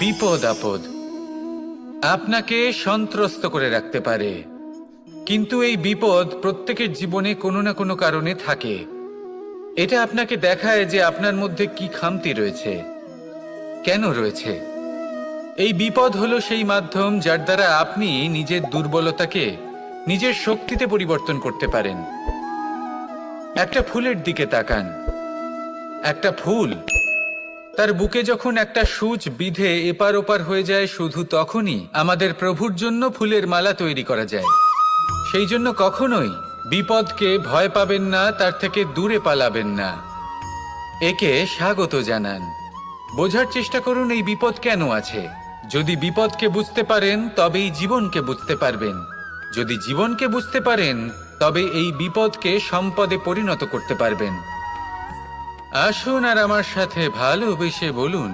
বিপদ আপদ আপনাকে সন্ত্রস্ত করে রাখতে পারে, কিন্তু এই বিপদ প্রত্যেকের জীবনে কোনো না কোনো কারণে থাকে। এটা আপনাকে দেখায় যে আপনার মধ্যে কি খামতি রয়েছে, কেন রয়েছে। এই বিপদ হলো সেই মাধ্যম যার দ্বারা আপনি নিজের দুর্বলতাকে নিজের শক্তিতে পরিবর্তন করতে পারেন। একটা ফুলের দিকে তাকান। একটা ফুল তার বুকে যখন একটা সূচ বিঁধে এপার ওপার হয়ে যায়, শুধু তখনই আমাদের প্রভুর জন্য ফুলের মালা তৈরি করা যায়। সেই জন্য কখনোই বিপদকে ভয় পাবেন না, তার থেকে দূরে পালাবেন না, একে স্বাগত জানান। বোঝার চেষ্টা করুন এই বিপদ কেন আছে। যদি বিপদকে বুঝতে পারেন তবেই জীবনকে বুঝতে পারবেন। যদি জীবনকে বুঝতে পারেন তবে এই বিপদকে সম্পদে পরিণত করতে পারবেন। আসুন আর আমার সাথে ভালোবেসে বলুন,